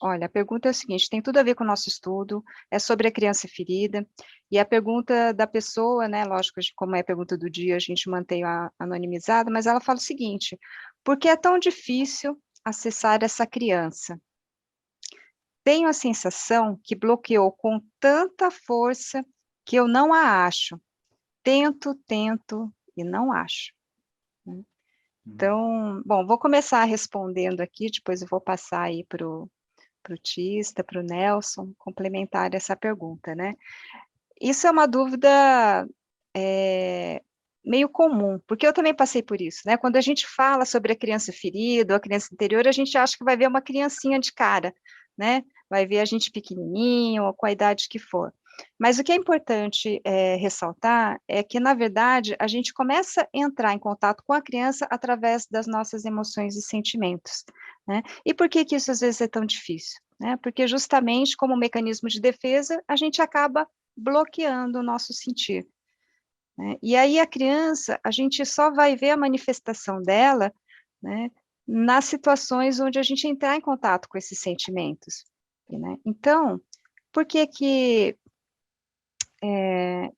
Olha, a pergunta é o seguinte, tem tudo a ver com o nosso estudo, é sobre a criança ferida, e a pergunta da pessoa, né, lógico, como é a pergunta do dia, a gente mantém anonimizada, mas ela fala o seguinte: "Por que é tão difícil acessar essa criança? Tenho a sensação que bloqueou com tanta força que eu não a acho. Tento, tento e não acho", né. Hum. Então, bom, vou começar respondendo aqui, depois eu vou passar aí para o Tista, para o Nelson, complementar essa pergunta, né. Isso é uma dúvida, eh, meio comum, porque eu também passei por isso, né, quando a gente fala sobre a criança ferida ou a criança interior, a gente acha que vai ver uma criancinha de cara, né, vai ver a gente pequenininho ou com a idade que for. Mas o que é importante, ressaltar, é que na verdade a gente começa a entrar em contato com a criança através das nossas emoções e sentimentos, né. E por que que isso às vezes é tão difícil, né, porque justamente como mecanismo de defesa, a gente acaba bloqueando o nosso sentir, né. E aí a criança, a gente só vai ver a manifestação dela, né, nas situações onde a gente entrar em contato com esses sentimentos, né. Então, por que que, eh,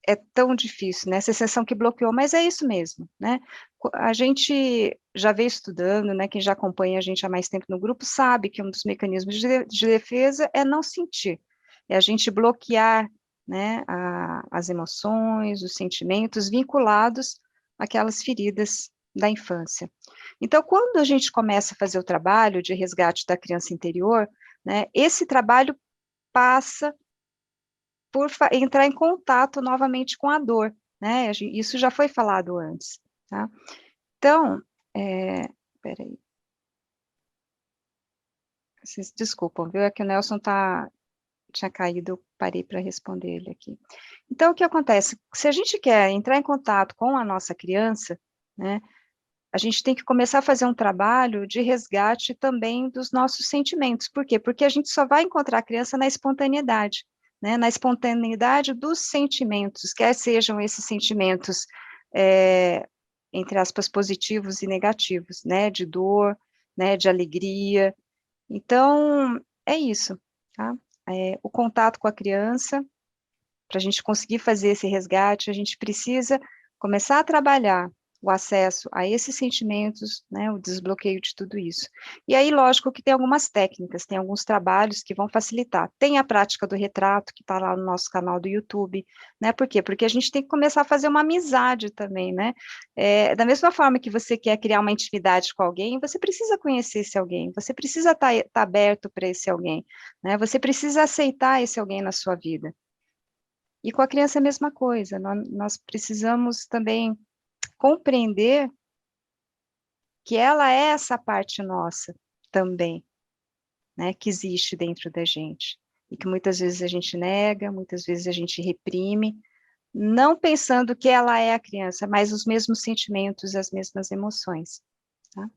é tão difícil, né, essa sensação que bloqueou, mas é isso mesmo, né. A gente já vem estudando, né, quem já acompanha a gente há mais tempo no grupo sabe que um dos mecanismos de defesa é não sentir, é a gente bloquear, né, as emoções, os sentimentos vinculados àquelas feridas da infância. Então, quando a gente começa a fazer o trabalho de resgate da criança interior, né, esse trabalho passa por entrar em contato novamente com a dor, né, isso já foi falado antes, tá. Então, espera aí, vocês desculpam, viu, é que o Nelson tinha caído, eu parei para responder ele aqui. Então o que acontece, se a gente quer entrar em contato com a nossa criança, né, a gente tem que começar a fazer um trabalho de resgate também dos nossos sentimentos, por quê? Porque a gente só vai encontrar a criança na espontaneidade, né, na espontaneidade dos sentimentos, quer sejam esses sentimentos, eh, entre aspas, positivos e negativos, né, de dor, né, de alegria. Então, é isso, tá. O contato com a criança, para a gente conseguir fazer esse resgate, a gente precisa começar a trabalhar o acesso a esses sentimentos, né, o desbloqueio de tudo isso. E aí, lógico que tem algumas técnicas, tem alguns trabalhos que vão facilitar. Tem a prática do retrato, que está lá no nosso canal do YouTube, né, por quê? Porque a gente tem que começar a fazer uma amizade também, né, da mesma forma que você quer criar uma intimidade com alguém, você precisa conhecer esse alguém, você precisa estar aberto para esse alguém, né, você precisa aceitar esse alguém na sua vida. E com a criança é a mesma coisa, nós precisamos também compreender que ela é essa parte nossa também, né, que existe dentro da gente, e que muitas vezes a gente nega, muitas vezes a gente reprime, não pensando que ela é a criança, mas os mesmos sentimentos, as mesmas emoções, tá.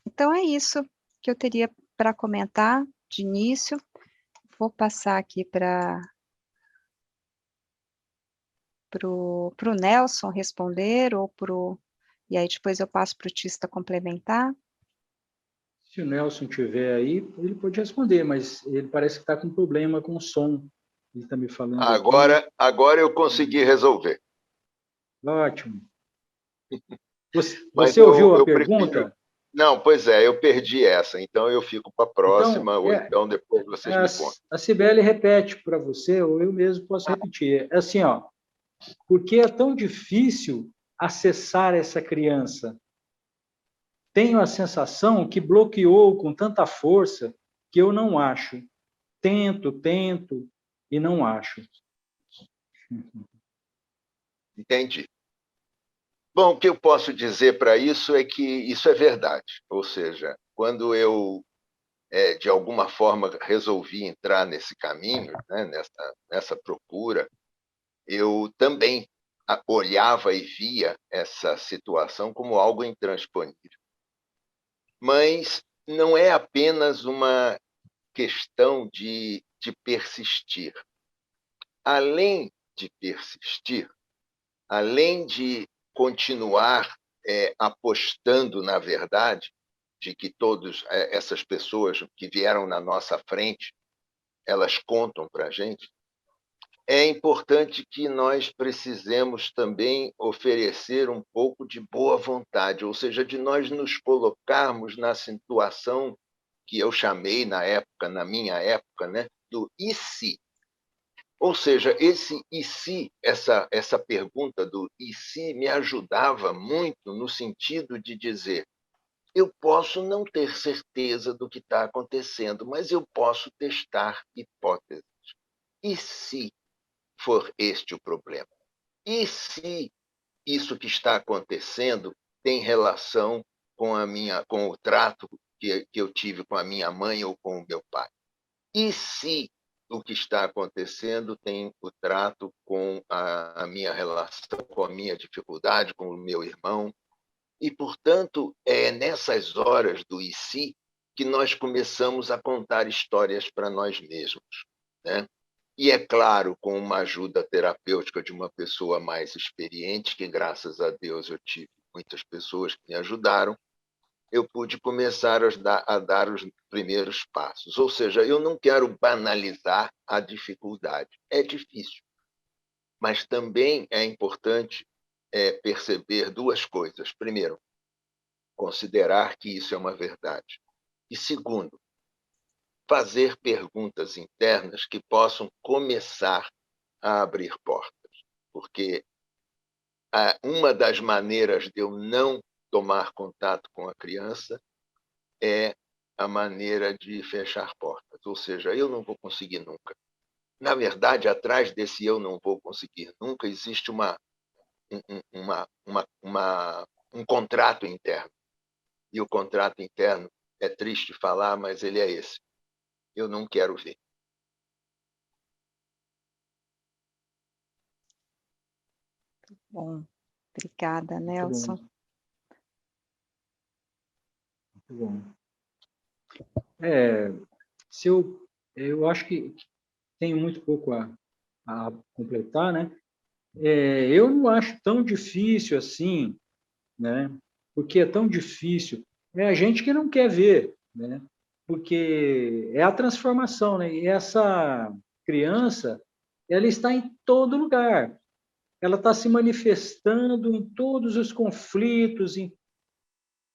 Então é isso que eu teria para comentar de início, vou passar aqui para o Nelson responder ou e aí depois eu passo para o Tista complementar. Se o Nelson tiver aí, ele pode responder, mas ele parece que está com problema com o som. Ele está me falando aqui. Agora eu consegui resolver. Ótimo. Mas Você ouviu a eu prefiro. pergunta? Não, pois é, eu perdi essa, então eu fico para a Então, próxima, ou então depois vocês me contam. a Cibele repete para você, ou eu mesmo posso repetir. É assim, ó, por que é tão difícil acessar essa criança? Tenho a sensação que bloqueou com tanta força que eu não acho. Tento, tento e não acho. Entendi. Bom, o que eu posso dizer para isso é que isso é verdade. Ou seja, quando eu, de alguma forma, resolvi entrar nesse caminho, né, nessa procura, eu também olhava e via essa situação como algo intransponível. Mas não é apenas uma questão de persistir. Além de persistir, além de continuar apostando na verdade, de que todas essas pessoas que vieram na nossa frente, elas contam para a gente, é importante que nós precisemos também oferecer um pouco de boa vontade, ou seja, de nós nos colocarmos na situação que eu chamei na minha época, né, do e se. Ou seja, esse e se, essa pergunta do e se me ajudava muito no sentido de dizer, eu posso não ter certeza do que está acontecendo, mas eu posso testar hipóteses. E se for este o problema? E se isso que está acontecendo tem relação com o trato que eu tive com a minha mãe ou com o meu pai? E se o que está acontecendo tem o trato com a minha relação, com a minha dificuldade, com o meu irmão? E, portanto, é nessas horas do e se que nós começamos a contar histórias para nós mesmos, né? E, é claro, com uma ajuda terapêutica de uma pessoa mais experiente, que, graças a Deus, eu tive muitas pessoas que me ajudaram, eu pude começar a dar os primeiros passos. Ou seja, eu não quero banalizar a dificuldade. É difícil, mas também é importante perceber duas coisas. Primeiro, considerar que isso é uma verdade. E, segundo, fazer perguntas internas que possam começar a abrir portas. Porque uma das maneiras de eu não tomar contato com a criança é a maneira de fechar portas. Ou seja, eu não vou conseguir nunca. Na verdade, atrás desse eu não vou conseguir nunca, existe um contrato interno. E o contrato interno, é triste falar, mas ele é esse. Eu não quero ver. Bom, obrigada, Muito Nelson. bom. Muito bom. Se eu acho que tenho muito pouco a completar, né? Eu não acho tão difícil assim, né? Porque é tão difícil. É a gente que não quer ver, né? Porque é a transformação, né? E essa criança, ela está em todo lugar. Ela está se manifestando em todos os conflitos.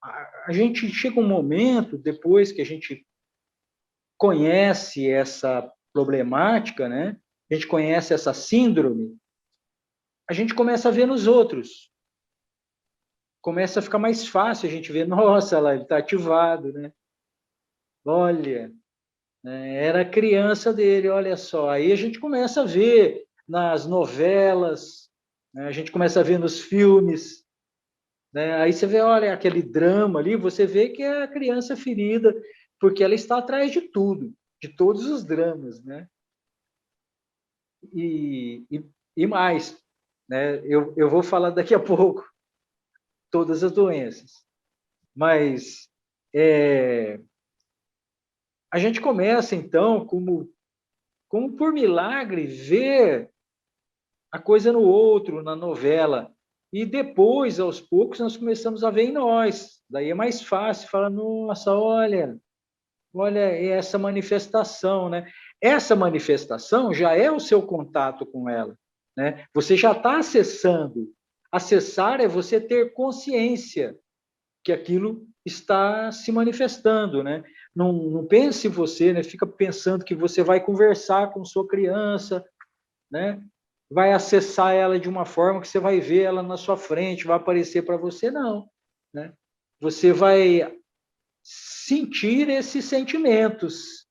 A gente chega um momento, depois que a gente conhece essa problemática, né? A gente conhece essa síndrome, a gente começa a ver nos outros. Começa a ficar mais fácil a gente ver, nossa, lá ele está ativado, né? Olha, né? Era a criança dele, olha só. Aí a gente começa a ver nas novelas, né? A gente começa a ver nos filmes, né? Aí você vê, olha, aquele drama ali, você vê que é a criança ferida, porque ela está atrás de tudo, de todos os dramas, né? E mais, né? Eu vou falar daqui a pouco todas as doenças, mas a gente começa então como por milagre ver a coisa no outro, na novela, e depois aos poucos nós começamos a ver em nós. Daí é mais fácil falar, nossa, olha essa manifestação, né? Essa manifestação já é o seu contato com ela, né? Você já está acessando. Acessar é você ter consciência que aquilo está se manifestando, né? Não pense você, né? Fica pensando que você vai conversar com sua criança, né? Vai acessar ela de uma forma que você vai ver ela na sua frente, vai aparecer para você, não, né? Você vai sentir esses sentimentos.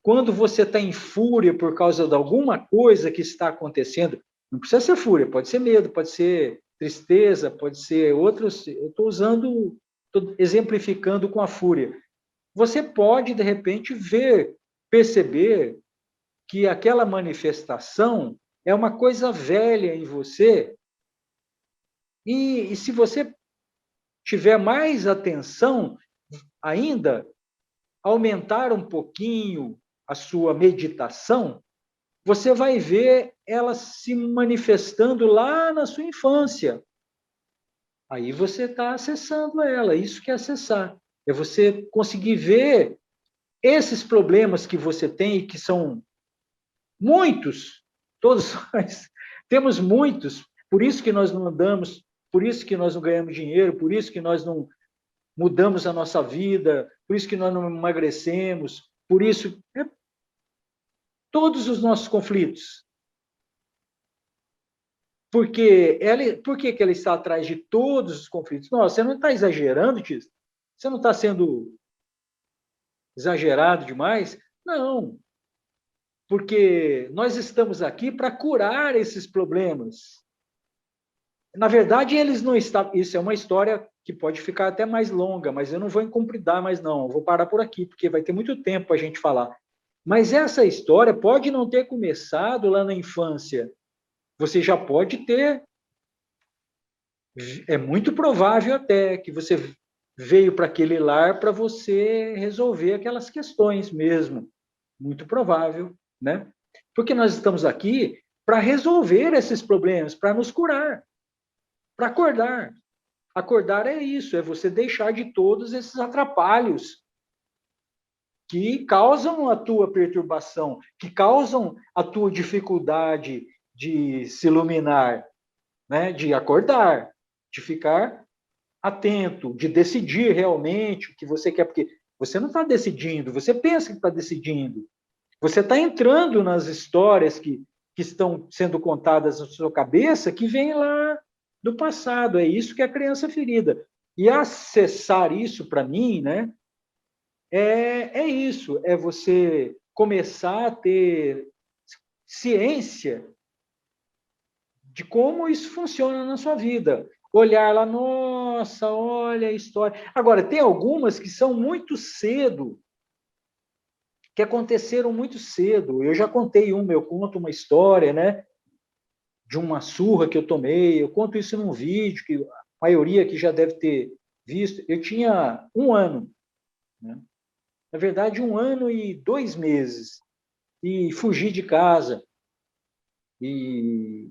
Quando você está em fúria por causa de alguma coisa que está acontecendo, não precisa ser fúria, pode ser medo, pode ser tristeza, pode ser outros. Eu estou exemplificando com a fúria. Você pode, de repente, perceber que aquela manifestação é uma coisa velha em você, e se você tiver mais atenção ainda, aumentar um pouquinho a sua meditação, você vai ver ela se manifestando lá na sua infância. Aí você está acessando ela, isso que é acessar. É você conseguir ver esses problemas que você tem, que são muitos, todos nós temos muitos, por isso que nós não andamos, por isso que nós não ganhamos dinheiro, por isso que nós não mudamos a nossa vida, por isso que nós não emagrecemos, por isso, todos os nossos conflitos. Por que ela está atrás de todos os conflitos? Não, você não está exagerando, Tis? Você não está sendo exagerado demais? Não, porque nós estamos aqui para curar esses problemas. Na verdade, eles não estão... Isso é uma história que pode ficar até mais longa, mas eu não vou encompridar mais, não. Eu vou parar por aqui, porque vai ter muito tempo para a gente falar. Mas essa história pode não ter começado lá na infância. Você já pode ter... É muito provável até que você veio para aquele lar para você resolver aquelas questões mesmo. Muito provável, né? Porque nós estamos aqui para resolver esses problemas, para nos curar, para acordar. Acordar é isso, é você deixar de todos esses atrapalhos que causam a tua perturbação, que causam a tua dificuldade de se iluminar, né? De acordar, de ficar atento, de decidir realmente o que você quer, porque você não está decidindo, você pensa que está decidindo, você está entrando nas histórias que estão sendo contadas na sua cabeça, que vem lá do passado, é isso que é a criança ferida. E acessar isso, para mim, né, é isso, é você começar a ter ciência de como isso funciona na sua vida. Olhar lá, nossa, olha a história. Agora, tem algumas que são muito cedo, que aconteceram muito cedo. Eu já contei uma, eu conto uma história, né, de uma surra que eu tomei, eu conto isso num vídeo, que a maioria que já deve ter visto. Eu tinha 1 ano, né? Na verdade, 1 ano e 2 meses, e fugi de casa, e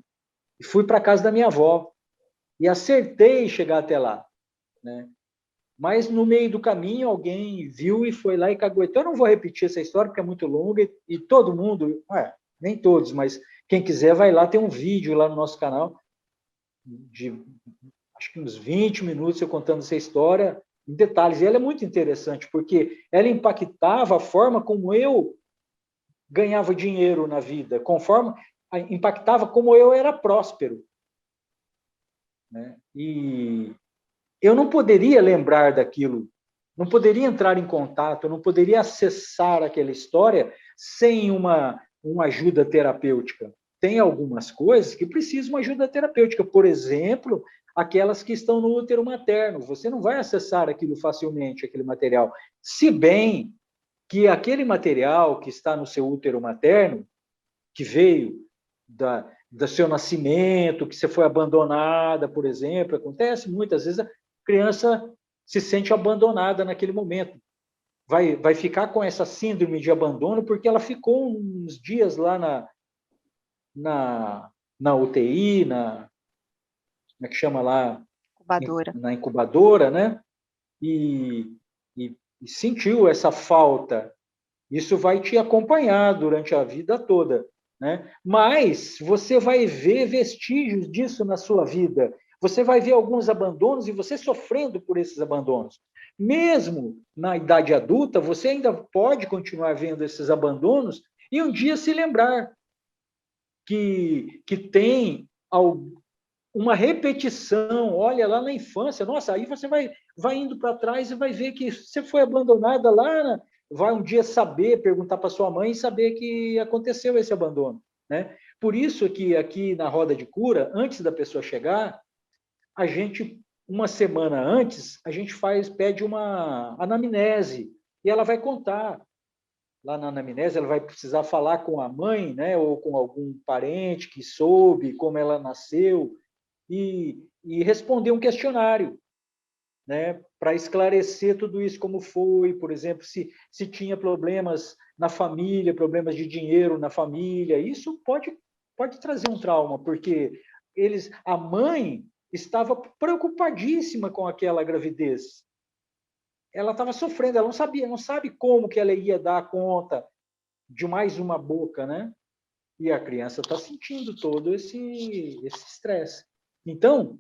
fui para a casa da minha avó, e acertei chegar até lá, né? Mas no meio do caminho alguém viu e foi lá e caguetou. Eu não vou repetir essa história porque é muito longa e todo mundo, nem todos, mas quem quiser vai lá, tem um vídeo lá no nosso canal de acho que uns 20 minutos eu contando essa história em detalhes. E ela é muito interessante porque ela impactava a forma como eu ganhava dinheiro na vida, conforme impactava como eu era próspero, né? E eu não poderia lembrar daquilo, não poderia entrar em contato, não poderia acessar aquela história sem uma ajuda terapêutica. Tem algumas coisas que precisam de uma ajuda terapêutica, por exemplo, aquelas que estão no útero materno. Você não vai acessar aquilo facilmente, aquele material. Se bem que aquele material que está no seu útero materno, que veio do seu nascimento, que você foi abandonada, por exemplo, acontece muitas vezes, a criança se sente abandonada naquele momento. Vai ficar com essa síndrome de abandono porque ela ficou uns dias lá na UTI, como é que chama lá? Incubadora. Na incubadora, né? E sentiu essa falta. Isso vai te acompanhar durante a vida toda, né? Mas você vai ver vestígios disso na sua vida. Você vai ver alguns abandonos e você sofrendo por esses abandonos. Mesmo na idade adulta, você ainda pode continuar vendo esses abandonos e um dia se lembrar que tem uma repetição. Olha, lá na infância, nossa, aí você vai indo para trás e vai ver que você foi abandonada lá, vai um dia saber, perguntar para sua mãe e saber que aconteceu esse abandono, né? Por isso que aqui na roda de cura, antes da pessoa chegar, a gente, uma semana antes, a gente pede uma anamnese, e ela vai contar. Lá na anamnese, ela vai precisar falar com a mãe, né, ou com algum parente que soube como ela nasceu, e responder um questionário, né, para esclarecer tudo isso, como foi, por exemplo, se tinha problemas na família, problemas de dinheiro na família. Isso pode trazer um trauma, porque a mãe estava preocupadíssima com aquela gravidez. Ela estava sofrendo, ela não sabe como que ela ia dar conta de mais uma boca, né? E a criança está sentindo todo esse estresse. Então,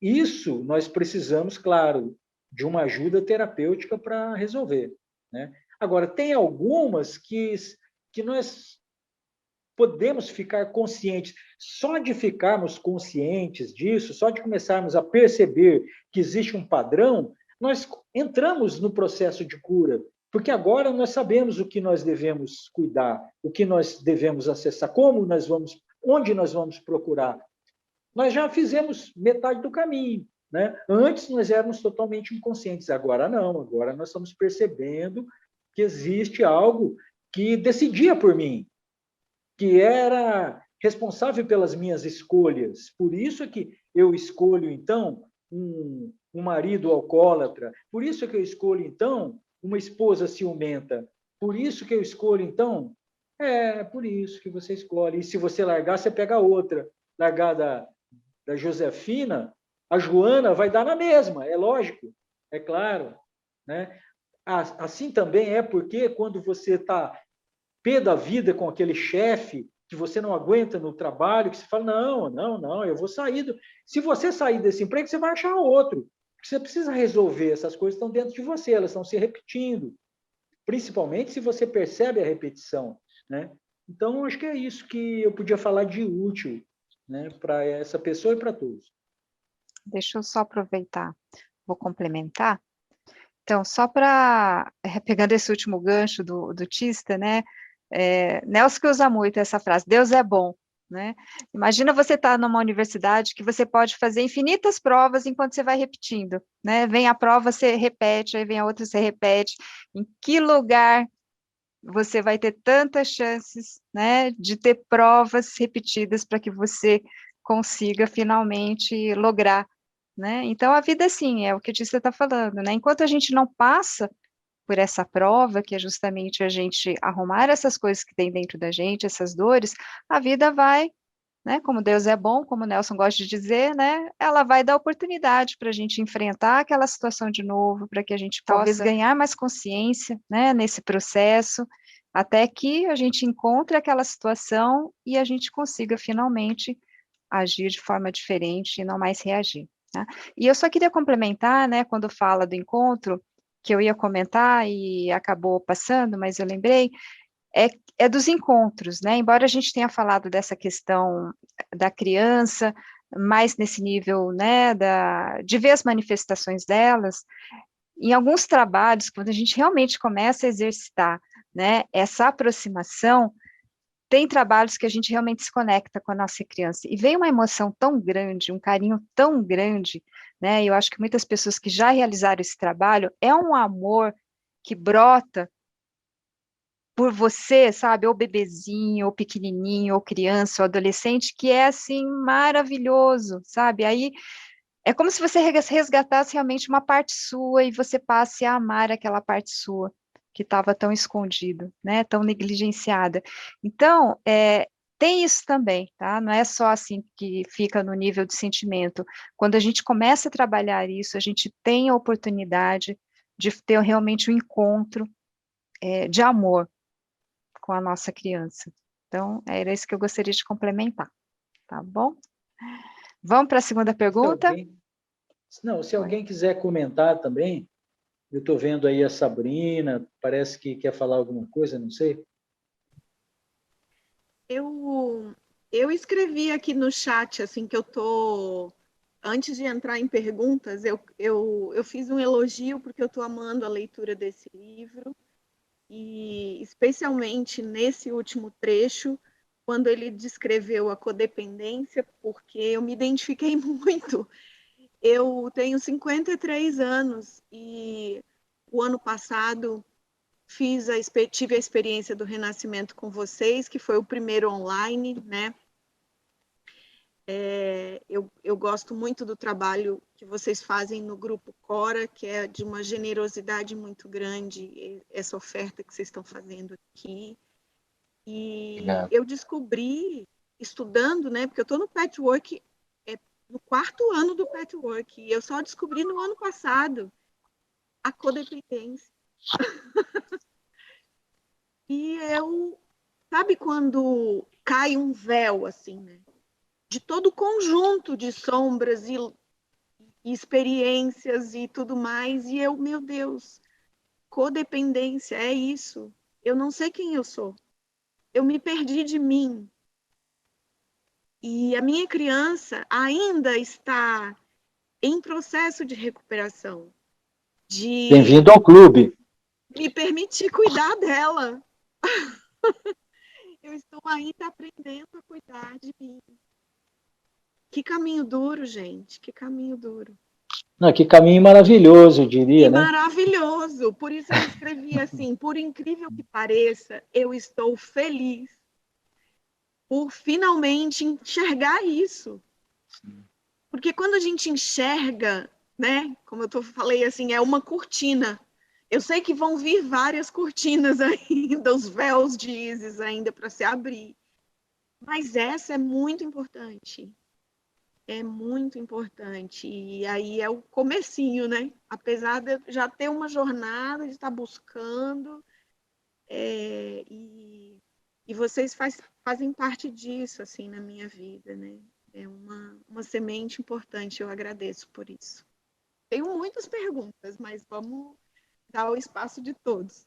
isso nós precisamos, claro, de uma ajuda terapêutica para resolver, né? Agora, tem algumas que nós podemos ficar conscientes. Só de ficarmos conscientes disso, só de começarmos a perceber que existe um padrão, nós entramos no processo de cura, porque agora nós sabemos o que nós devemos cuidar, o que nós devemos acessar, como nós vamos, onde nós vamos procurar. Nós já fizemos metade do caminho, né? Antes nós éramos totalmente inconscientes, agora não, agora nós estamos percebendo que existe algo que decidia por mim, que era responsável pelas minhas escolhas. Por isso é que eu escolho, então, um marido alcoólatra. Por isso é que eu escolho, então, uma esposa ciumenta. Por isso que eu escolho, então... por isso que você escolhe. E se você largar, você pega outra. Largar da Josefina, a Joana vai dar na mesma, é lógico, é claro, né? Assim também é porque quando você está pé da vida com aquele chefe que você não aguenta no trabalho, que você fala, não, eu vou sair. Se você sair desse emprego, você vai achar outro. Você precisa resolver, essas coisas estão dentro de você, elas estão se repetindo. Principalmente se você percebe a repetição, né? Então, acho que é isso que eu podia falar de útil, né, para essa pessoa e para todos. Deixa eu só aproveitar, vou complementar. Então, só para, pegando esse último gancho do Tista, né, Nelson que usa muito essa frase, Deus é bom, né? Imagina você estar numa universidade que você pode fazer infinitas provas enquanto você vai repetindo, né? Vem a prova, você repete, aí vem a outra, você repete. Em que lugar você vai ter tantas chances, né, de ter provas repetidas para que você consiga finalmente lograr, né? Então, a vida, assim, é o que a Tícia está falando, né? Enquanto a gente não passa por essa prova, que é justamente a gente arrumar essas coisas que tem dentro da gente, essas dores, a vida vai, né? Como Deus é bom, como o Nelson gosta de dizer, né? Ela vai dar oportunidade para a gente enfrentar aquela situação de novo, para que a gente possa talvez ganhar mais consciência, né? Nesse processo, até que a gente encontre aquela situação e a gente consiga finalmente agir de forma diferente e não mais reagir, né? E eu só queria complementar, né? Quando fala do encontro, que eu ia comentar e acabou passando, mas eu lembrei, é dos encontros, né? Embora a gente tenha falado dessa questão da criança, mais nesse nível, né, de ver as manifestações delas, em alguns trabalhos, quando a gente realmente começa a exercitar, né, essa aproximação, tem trabalhos que a gente realmente se conecta com a nossa criança, e vem uma emoção tão grande, um carinho tão grande, né, eu acho que muitas pessoas que já realizaram esse trabalho, é um amor que brota por você, sabe, ou bebezinho, ou pequenininho, ou criança, ou adolescente, que é, assim, maravilhoso, sabe, aí é como se você resgatasse realmente uma parte sua e você passe a amar aquela parte sua que estava tão escondida, né, tão negligenciada. Então, tem isso também, tá? Não é só assim que fica no nível de sentimento. Quando a gente começa a trabalhar isso, a gente tem a oportunidade de ter realmente um encontro de amor com a nossa criança. Então, era isso que eu gostaria de complementar, tá bom? Vamos para a segunda pergunta? Se alguém quiser comentar também, eu estou vendo aí a Sabrina, parece que quer falar alguma coisa, não sei. Eu escrevi aqui no chat, assim, que eu tô... Antes de entrar em perguntas, eu fiz um elogio porque eu estou amando a leitura desse livro, e especialmente nesse último trecho, quando ele descreveu a codependência, porque eu me identifiquei muito. Eu tenho 53 anos e o ano passado tive a experiência do Renascimento com vocês, que foi o primeiro online, né? Eu gosto muito do trabalho que vocês fazem no Grupo Cora, que é de uma generosidade muito grande, essa oferta que vocês estão fazendo aqui. E eu descobri, estudando, né, porque eu estou no Patchwork no 4º ano do patchwork, e eu só descobri no ano passado a codependência. E eu, sabe quando cai um véu, assim, né? De todo o conjunto de sombras e experiências e tudo mais, e eu, meu Deus, codependência, é isso. Eu não sei quem eu sou. Eu me perdi de mim. E a minha criança ainda está em processo de recuperação, de Bem-vindo ao clube. me permitir cuidar dela. Eu estou ainda aprendendo a cuidar de mim. Que caminho duro, gente, que caminho duro. Não, que caminho maravilhoso, eu E diria, né? maravilhoso. Por isso eu escrevi assim, por incrível que pareça, eu estou feliz por finalmente enxergar isso. Porque quando a gente enxerga, né, como eu falei assim, é uma cortina. Eu sei que vão vir várias cortinas ainda, os véus de Ísis ainda para se abrir. Mas essa é muito importante. É muito importante. E aí é o comecinho, né? Apesar de eu já ter uma jornada, de estar buscando, e vocês fazem parte disso, assim, na minha vida, né? É uma semente importante, eu agradeço por isso. Tenho muitas perguntas, mas vamos dar o espaço de todos.